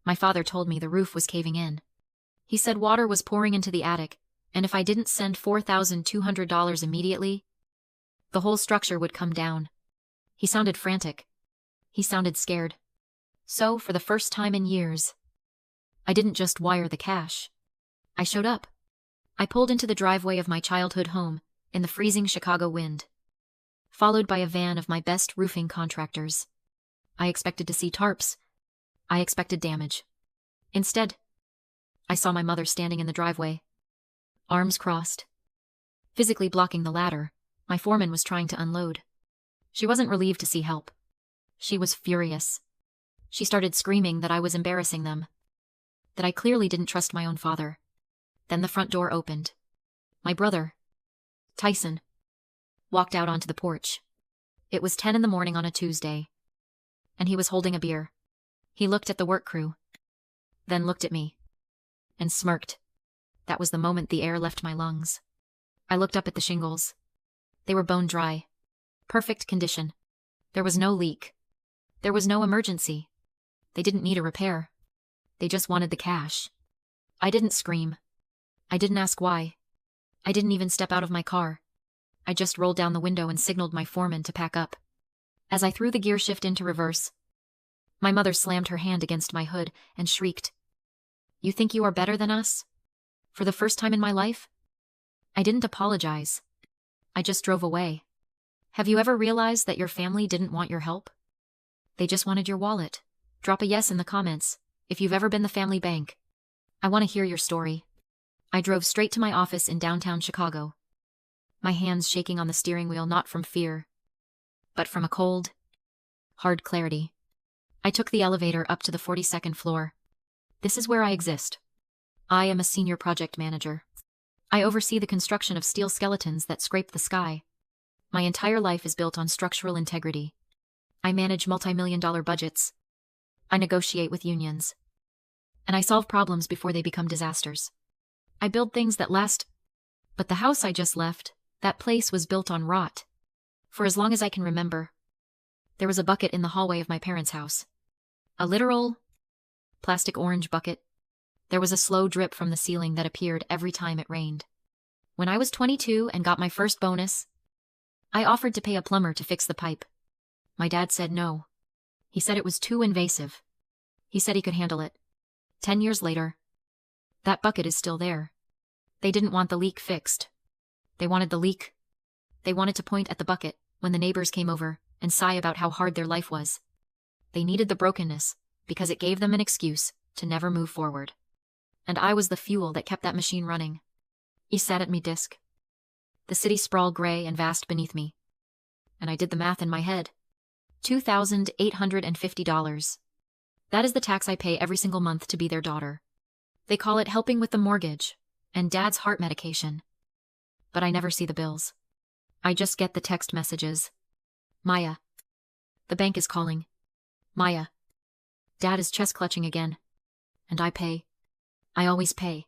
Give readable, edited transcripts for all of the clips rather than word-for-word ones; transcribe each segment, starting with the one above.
My father told me the roof was caving in. He said water was pouring into the attic, and if I didn't send $4,200 immediately, the whole structure would come down. He sounded frantic. He sounded scared. So, for the first time in years, I didn't just wire the cash. I showed up. I pulled into the driveway of my childhood home, in the freezing Chicago wind, followed by a van of my best roofing contractors. I expected to see tarps. I expected damage. Instead, I saw my mother standing in the driveway, arms crossed, physically blocking the ladder my foreman was trying to unload. She wasn't relieved to see help. She was furious. She started screaming that I was embarrassing them, that I clearly didn't trust my own father. Then the front door opened. My brother, Tyson, walked out onto the porch. It was 10 in the morning on a Tuesday, and he was holding a beer. He looked at the work crew, then looked at me, and smirked. That was the moment the air left my lungs. I looked up at the shingles. They were bone dry. Perfect condition. There was no leak. There was no emergency. They didn't need a repair. They just wanted the cash. I didn't scream. I didn't ask why. I didn't even step out of my car. I just rolled down the window and signaled my foreman to pack up. As I threw the gear shift into reverse, my mother slammed her hand against my hood and shrieked, "You think you are better than us?" For the first time in my life, I didn't apologize. I just drove away. Have you ever realized that your family didn't want your help? They just wanted your wallet. Drop a yes in the comments if you've ever been the family bank. I want to hear your story. I drove straight to my office in downtown Chicago, my hands shaking on the steering wheel not from fear, but from a cold, hard clarity. I took the elevator up to the 42nd floor. This is where I exist. I am a senior project manager. I oversee the construction of steel skeletons that scrape the sky. My entire life is built on structural integrity. I manage multi-million-dollar budgets. I negotiate with unions. And I solve problems before they become disasters. I build things that last. But the house I just left, that place was built on rot. For as long as I can remember, there was a bucket in the hallway of my parents' house. A literal plastic orange bucket. There was a slow drip from the ceiling that appeared every time it rained. When I was 22 and got my first bonus, I offered to pay a plumber to fix the pipe. My dad said no. He said it was too invasive. He said he could handle it. 10 years later, that bucket is still there. They didn't want the leak fixed. They wanted the leak. They wanted to point at the bucket when the neighbors came over and sigh about how hard their life was. They needed the brokenness because it gave them an excuse to never move forward. And I was the fuel that kept that machine running. He sat at me disc. The city sprawled gray and vast beneath me. And I did the math in my head. $2,850. That is the tax I pay every single month to be their daughter. They call it helping with the mortgage and Dad's heart medication. But I never see the bills. I just get the text messages. Maya. The bank is calling. Maya. Dad is chest clutching again. And I pay. I always pay.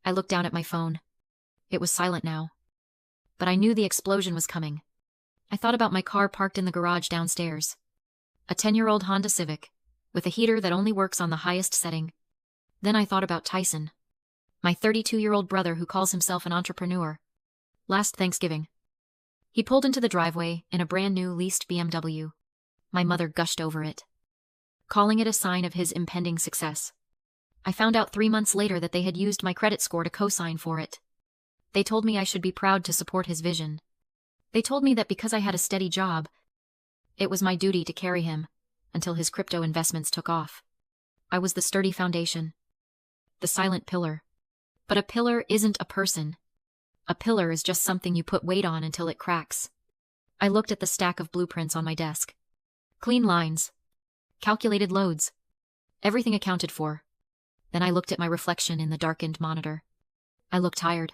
I looked down at my phone. It was silent now. But I knew the explosion was coming. I thought about my car parked in the garage downstairs. A 10-year-old Honda Civic, with a heater that only works on the highest setting. Then I thought about Tyson, my 32-year-old brother who calls himself an entrepreneur. Last Thanksgiving, he pulled into the driveway in a brand new leased BMW. My mother gushed over it, calling it a sign of his impending success. I found out 3 months later that they had used my credit score to co-sign for it. They told me I should be proud to support his vision. They told me that because I had a steady job, it was my duty to carry him until his crypto investments took off. I was the sturdy foundation, the silent pillar. But a pillar isn't a person. A pillar is just something you put weight on until it cracks. I looked at the stack of blueprints on my desk. Clean lines. Calculated loads. Everything accounted for. Then I looked at my reflection in the darkened monitor. I looked tired.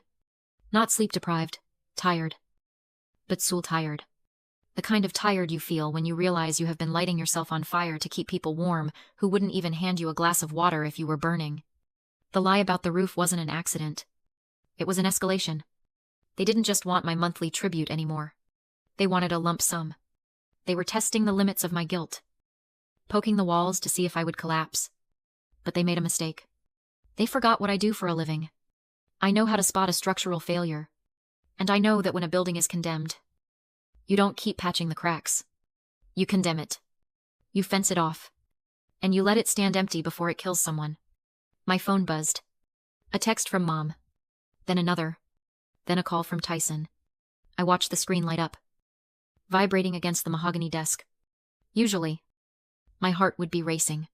Not sleep-deprived. Tired. But soul-tired. The kind of tired you feel when you realize you have been lighting yourself on fire to keep people warm who wouldn't even hand you a glass of water if you were burning. The lie about the roof wasn't an accident. It was an escalation. They didn't just want my monthly tribute anymore. They wanted a lump sum. They were testing the limits of my guilt. Poking the walls to see if I would collapse. But they made a mistake. They forgot what I do for a living. I know how to spot a structural failure. And I know that when a building is condemned, you don't keep patching the cracks. You condemn it. You fence it off. And you let it stand empty before it kills someone. My phone buzzed. A text from Mom. Then another. Then a call from Tyson. I watched the screen light up, vibrating against the mahogany desk. Usually, my heart would be racing.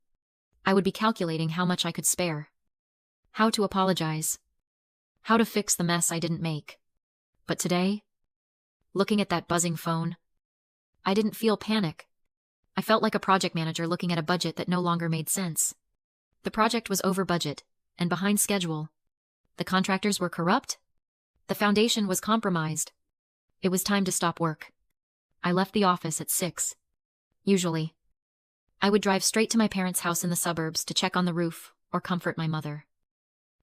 I would be calculating how much I could spare. How to apologize. How to fix the mess I didn't make. But today, looking at that buzzing phone, I didn't feel panic. I felt like a project manager looking at a budget that no longer made sense. The project was over budget and behind schedule. The contractors were corrupt. The foundation was compromised. It was time to stop work. I left the office at 6. Usually, I would drive straight to my parents' house in the suburbs to check on the roof or comfort my mother,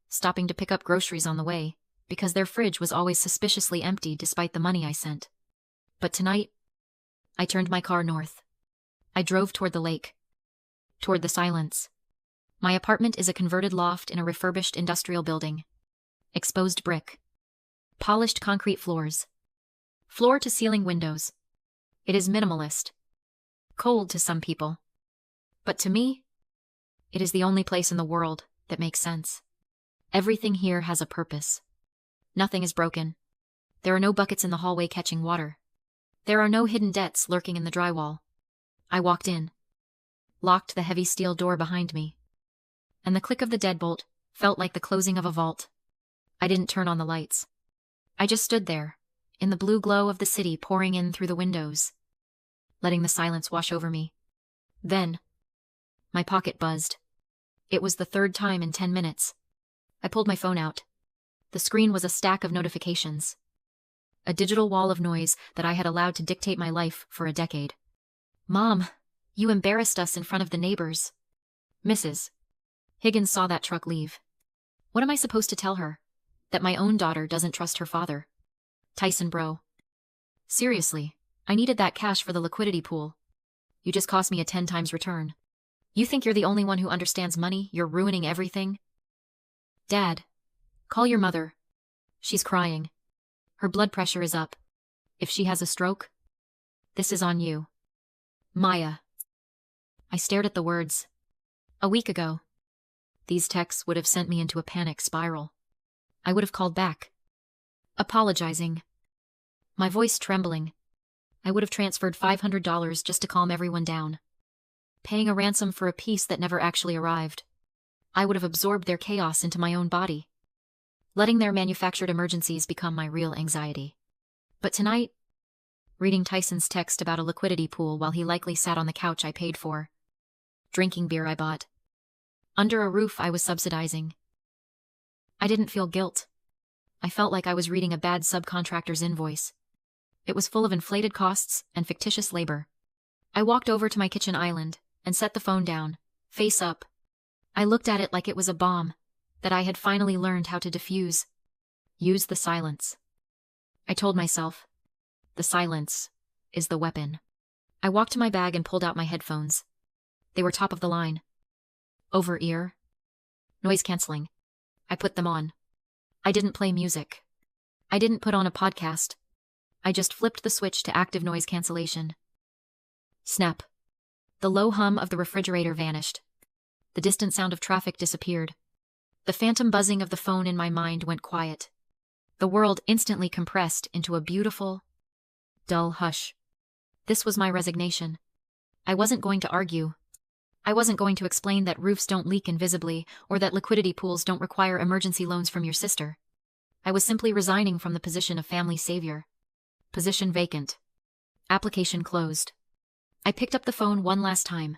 stopping to pick up groceries on the way because their fridge was always suspiciously empty despite the money I sent. But tonight, I turned my car north. I drove toward the lake, toward the silence. My apartment is a converted loft in a refurbished industrial building. Exposed brick. Polished concrete floors. Floor-to-ceiling windows. It is minimalist. Cold to some people. But to me, it is the only place in the world that makes sense. Everything here has a purpose. Nothing is broken. There are no buckets in the hallway catching water. There are no hidden debts lurking in the drywall. I walked in, locked the heavy steel door behind me, and the click of the deadbolt felt like the closing of a vault. I didn't turn on the lights. I just stood there, in the blue glow of the city pouring in through the windows, letting the silence wash over me. Then, my pocket buzzed. It was the 3rd time in 10 minutes. I pulled my phone out. The screen was a stack of notifications. A digital wall of noise that I had allowed to dictate my life for a decade. Mom, you embarrassed us in front of the neighbors. Mrs. Higgins saw that truck leave. What am I supposed to tell her? That my own daughter doesn't trust her father. Tyson bro. Seriously, I needed that cash for the liquidity pool. You just cost me a 10 times return. You think you're the only one who understands money? You're ruining everything. Dad, call your mother. She's crying. Her blood pressure is up. If she has a stroke, this is on you. Maya. I stared at the words. A week ago, these texts would have sent me into a panic spiral. I would have called back, apologizing, my voice trembling. I would have transferred $500 just to calm everyone down, paying a ransom for a peace that never actually arrived. I would have absorbed their chaos into my own body, letting their manufactured emergencies become my real anxiety. But tonight, reading Tyson's text about a liquidity pool while he likely sat on the couch I paid for, drinking beer I bought, under a roof I was subsidizing, I didn't feel guilt. I felt like I was reading a bad subcontractor's invoice. It was full of inflated costs and fictitious labor. I walked over to my kitchen island and set the phone down, face up. I looked at it like it was a bomb that I had finally learned how to defuse. Use the silence. I told myself, the silence is the weapon. I walked to my bag and pulled out my headphones. They were top of the line. Over-ear. Noise canceling. I put them on. I didn't play music. I didn't put on a podcast. I just flipped the switch to active noise cancellation. Snap. The low hum of the refrigerator vanished. The distant sound of traffic disappeared. The phantom buzzing of the phone in my mind went quiet. The world instantly compressed into a beautiful, dull hush. This was my resignation. I wasn't going to argue. I wasn't going to explain that roofs don't leak invisibly or that liquidity pools don't require emergency loans from your sister. I was simply resigning from the position of family savior. Position vacant. Application closed. I picked up the phone one last time.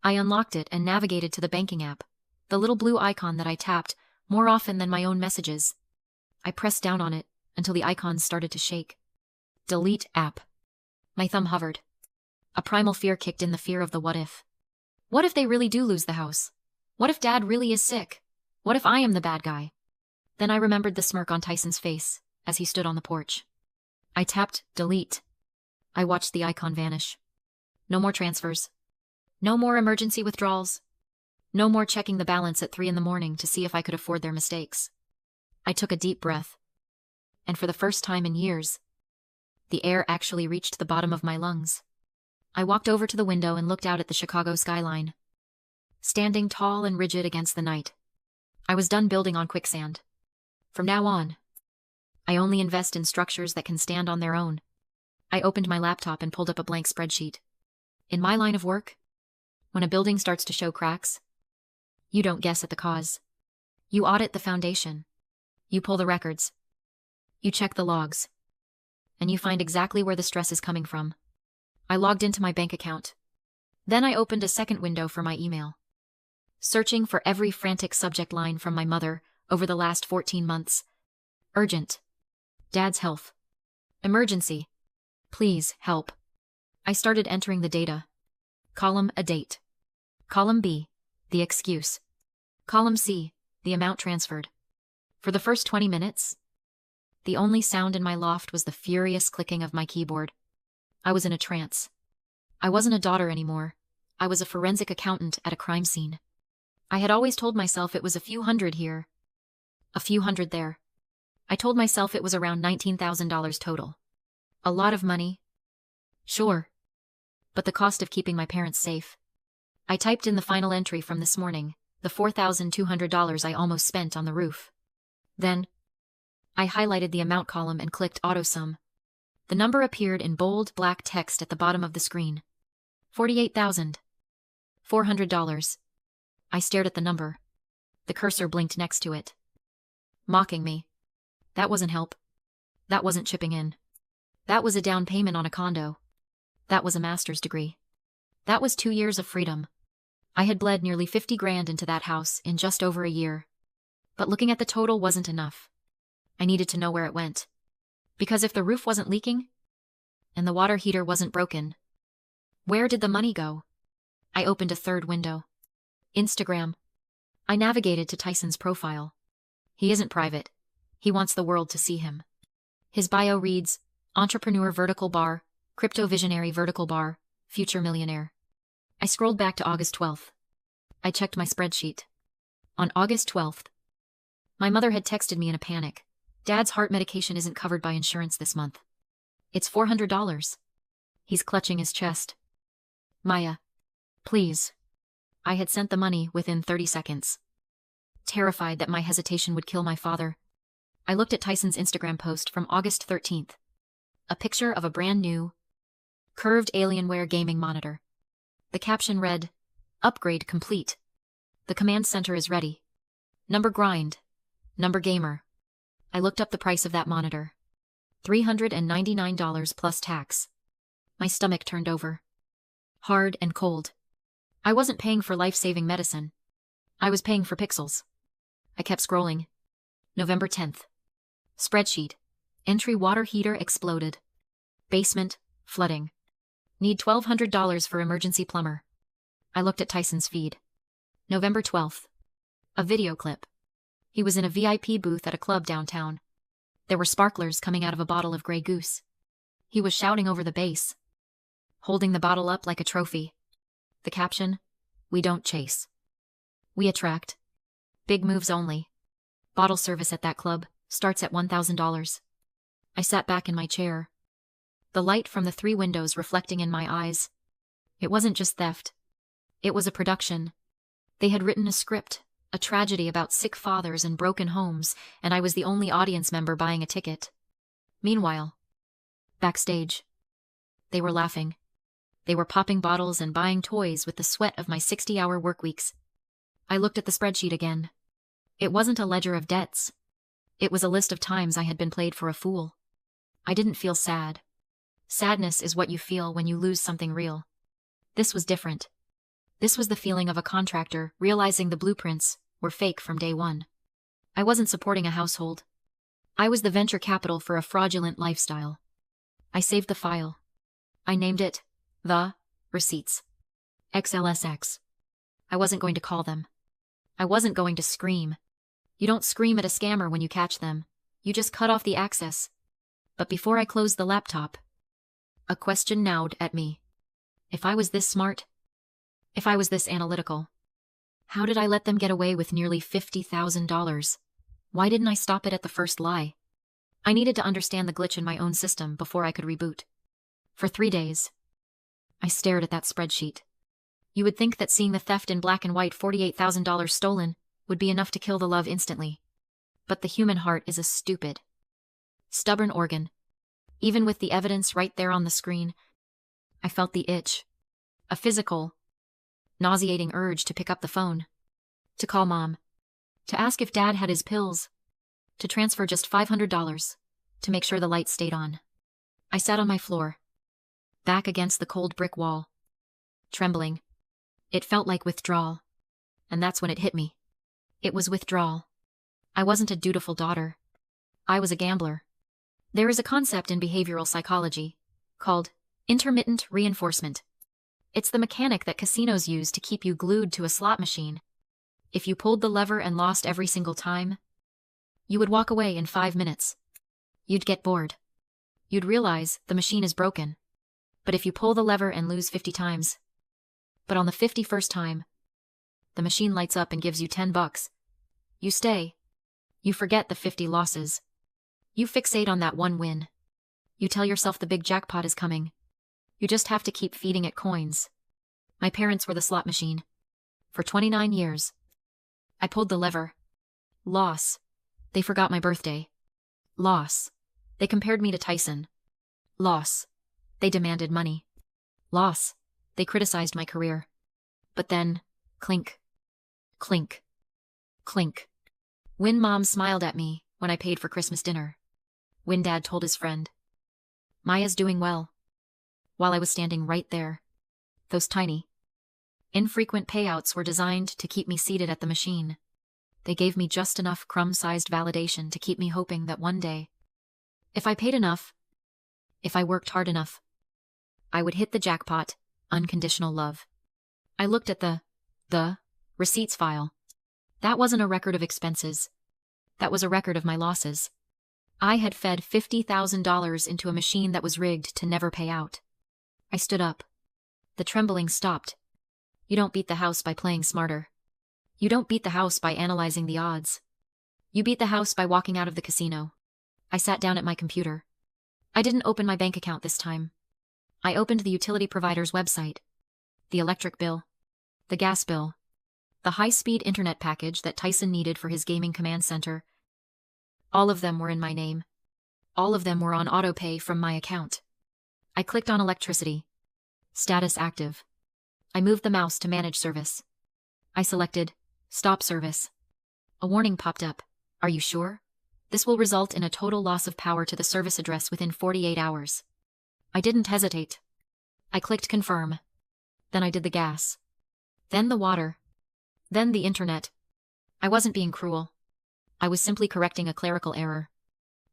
I unlocked it and navigated to the banking app, the little blue icon that I tapped more often than my own messages. I pressed down on it until the icon started to shake. Delete app. My thumb hovered. A primal fear kicked in, the fear of the what if. What if they really do lose the house? What if Dad really is sick? What if I am the bad guy? Then I remembered the smirk on Tyson's face as he stood on the porch. I tapped delete. I watched the icon vanish. No more transfers. No more emergency withdrawals. No more checking the balance at 3 in the morning to see if I could afford their mistakes. I took a deep breath. And for the first time in years, the air actually reached the bottom of my lungs. I walked over to the window and looked out at the Chicago skyline. Standing tall and rigid against the night, I was done building on quicksand. From now on, I only invest in structures that can stand on their own. I opened my laptop and pulled up a blank spreadsheet. In my line of work, when a building starts to show cracks, you don't guess at the cause. You audit the foundation. You pull the records. You check the logs. And you find exactly where the stress is coming from. I logged into my bank account. Then I opened a second window for my email. Searching for every frantic subject line from my mother over the last 14 months. Urgent. Dad's health. Emergency. Please, help. I started entering the data. Column A, date. Column B, the excuse. Column C, the amount transferred. For the first 20 minutes, the only sound in my loft was the furious clicking of my keyboard. I was in a trance. I wasn't a daughter anymore. I was a forensic accountant at a crime scene. I had always told myself it was a few hundred here, a few hundred there. I told myself it was around $19,000 total. A lot of money. Sure. But the cost of keeping my parents safe. I typed in the final entry from this morning, the $4,200 I almost spent on the roof. Then, I highlighted the amount column and clicked AutoSum. The number appeared in bold black text at the bottom of the screen. $48,400. I stared at the number. The cursor blinked next to it. Mocking me. That wasn't help. That wasn't chipping in. That was a down payment on a condo. That was a master's degree. That was 2 years of freedom. I had bled nearly 50 grand into that house in just over a year. But looking at the total wasn't enough. I needed to know where it went. Because if the roof wasn't leaking, and the water heater wasn't broken, where did the money go? I opened a third window. Instagram. I navigated to Tyson's profile. He isn't private. He wants the world to see him. His bio reads, entrepreneur vertical bar, crypto visionary vertical bar, future millionaire. I scrolled back to August 12th. I checked my spreadsheet. On August 12th, my mother had texted me in a panic. Dad's heart medication isn't covered by insurance this month. It's $400. He's clutching his chest. Maya. Please. I had sent the money within 30 seconds. Terrified that my hesitation would kill my father, I looked at Tyson's Instagram post from August 13th. A picture of a brand new, curved Alienware gaming monitor. The caption read, upgrade complete. The command center is ready. Number grind. Number gamer. I looked up the price of that monitor. $399 plus tax. My stomach turned over. Hard and cold. I wasn't paying for life-saving medicine. I was paying for pixels. I kept scrolling. November 10th. Spreadsheet. Entry water heater exploded. Basement, flooding. Need $1,200 for emergency plumber. I looked at Tyson's feed. November 12th. A video clip. He was in a VIP booth at a club downtown. There were sparklers coming out of a bottle of Grey Goose. He was shouting over the bass, holding the bottle up like a trophy. The caption, we don't chase. We attract. Big moves only. Bottle service at that club starts at $1,000. I sat back in my chair. The light from the 3 windows reflecting in my eyes. It wasn't just theft. It was a production. They had written a script, a tragedy about sick fathers and broken homes, and I was the only audience member buying a ticket. Meanwhile, backstage, they were laughing. They were popping bottles and buying toys with the sweat of my 60-hour work weeks. I looked at the spreadsheet again. It wasn't a ledger of debts. It was a list of times I had been played for a fool. I didn't feel sad. Sadness is what you feel when you lose something real. This was different. This was the feeling of a contractor realizing the blueprints were fake from day one. I wasn't supporting a household. I was the venture capital for a fraudulent lifestyle. I saved the file. I named it The Receipts. XLSX. I wasn't going to call them. I wasn't going to scream. You don't scream at a scammer when you catch them. You just cut off the access. But before I closed the laptop, a question gnawed at me. If I was this smart, if I was this analytical, How did I let them get away with nearly $50,000? Why didn't I stop it at the first lie? I needed to understand the glitch in my own system before I could reboot. For 3 days, I stared at that spreadsheet. You would think that seeing the theft in black and white, $48,000 stolen, would be enough to kill the love instantly. But the human heart is a stupid, stubborn organ. Even with the evidence right there on the screen, I felt the itch. A physical, nauseating urge to pick up the phone. To call Mom. To ask if Dad had his pills. To transfer just $500. To make sure the lights stayed on. I sat on my floor, back against the cold brick wall, trembling. It felt like withdrawal. And that's when it hit me. It was withdrawal. I wasn't a dutiful daughter. I was a gambler. There is a concept in behavioral psychology called intermittent reinforcement. It's the mechanic that casinos use to keep you glued to a slot machine. If you pulled the lever and lost every single time, you would walk away in 5 minutes. You'd get bored. You'd realize the machine is broken. But if you pull the lever and lose 50 times, but on the 51st time, the machine lights up and gives you $10, you stay. You forget the 50 losses. You fixate on that one win. You tell yourself the big jackpot is coming. You just have to keep feeding it coins. My parents were the slot machine. For 29 years. I pulled the lever. Loss. They forgot my birthday. Loss. They compared me to Tyson. Loss. They demanded money. Loss. They criticized my career. But then, clink. Clink. Clink. When Mom smiled at me when I paid for Christmas dinner. When Dad told his friend, Maya's doing well. While I was standing right there. Those tiny, infrequent payouts were designed to keep me seated at the machine. They gave me just enough crumb-sized validation to keep me hoping that one day, if I paid enough, if I worked hard enough, I would hit the jackpot, unconditional love. I looked at the receipts file. That wasn't a record of expenses. That was a record of my losses. I had fed $50,000 into a machine that was rigged to never pay out. I stood up. The trembling stopped. You don't beat the house by playing smarter. You don't beat the house by analyzing the odds. You beat the house by walking out of the casino. I sat down at my computer. I didn't open my bank account this time. I opened the utility provider's website. The electric bill. The gas bill. The high-speed internet package that Tyson needed for his gaming command center. All of them were in my name. All of them were on autopay from my account. I clicked on electricity. Status active. I moved the mouse to manage service. I selected stop service. A warning popped up. Are you sure? This will result in a total loss of power to the service address within 48 hours. I didn't hesitate. I clicked confirm. Then I did the gas. Then the water. Then the internet. I wasn't being cruel. I was simply correcting a clerical error.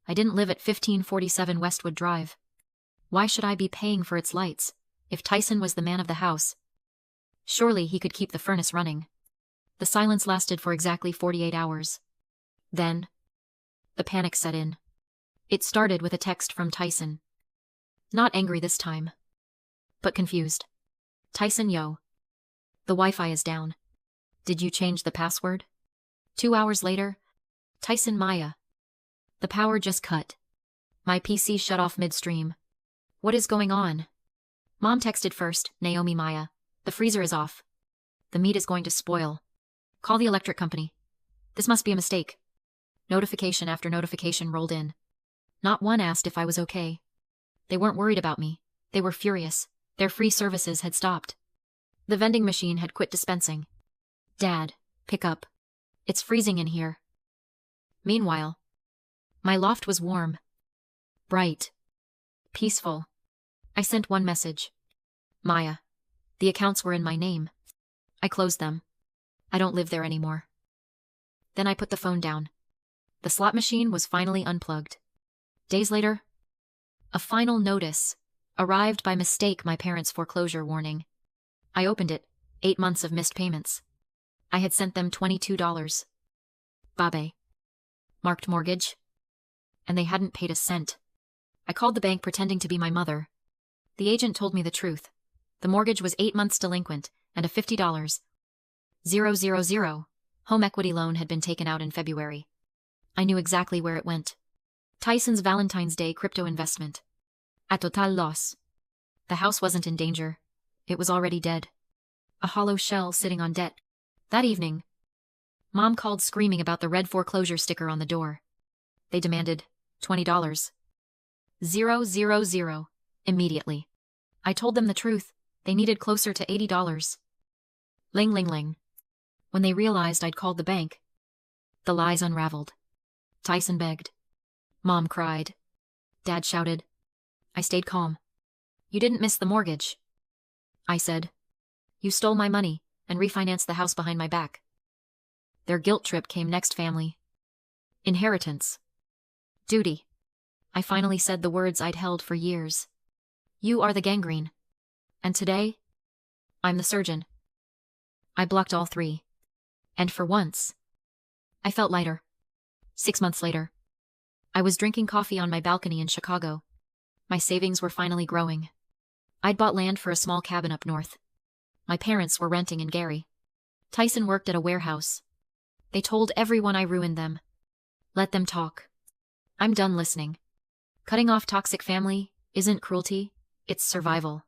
I didn't live at 1547 Westwood Drive. Why should I be paying for its lights, if Tyson was the man of the house? Surely he could keep the furnace running. The silence lasted for exactly 48 hours. Then, the panic set in. It started with a text from Tyson. Not angry this time, but confused. Tyson, yo. The Wi-Fi is down. Did you change the password? 2 hours later, Tyson, Maya. The power just cut. My PC shut off midstream. What is going on? Mom texted first, Naomi, Maya. The freezer is off. The meat is going to spoil. Call the electric company. This must be a mistake. Notification after notification rolled in. Not one asked if I was okay. They weren't worried about me. They were furious. Their free services had stopped. The vending machine had quit dispensing. Dad, pick up. It's freezing in here. Meanwhile, my loft was warm, bright, peaceful. I sent one message. Maya. The accounts were in my name. I closed them. I don't live there anymore. Then I put the phone down. The slot machine was finally unplugged. Days later, a final notice arrived by mistake, my parents' foreclosure warning. I opened it. 8 months of missed payments. I had sent them $22. Babe. Marked mortgage. And they hadn't paid a cent. I called the bank pretending to be my mother. The agent told me the truth. The mortgage was 8 months delinquent, and a $50 000. Home equity loan had been taken out in February. I knew exactly where it went. Tyson's Valentine's Day crypto investment. A total loss. The house wasn't in danger. It was already dead. A hollow shell sitting on debt. That evening, Mom called screaming about the red foreclosure sticker on the door. They demanded $20. 000. Immediately. I told them the truth. They needed closer to $80. Ling ling ling. When they realized I'd called the bank, the lies unraveled. Tyson begged. Mom cried. Dad shouted. I stayed calm. You didn't miss the mortgage, I said. You stole my money and refinanced the house behind my back. Their guilt trip came next, family. Inheritance. Duty. I finally said the words I'd held for years. You are the gangrene. And today, I'm the surgeon. I blocked all three. And for once, I felt lighter. 6 months later, I was drinking coffee on my balcony in Chicago. My savings were finally growing. I'd bought land for a small cabin up north. My parents were renting in Gary. Tyson worked at a warehouse. They told everyone I ruined them. Let them talk. I'm done listening. Cutting off toxic family isn't cruelty, it's survival.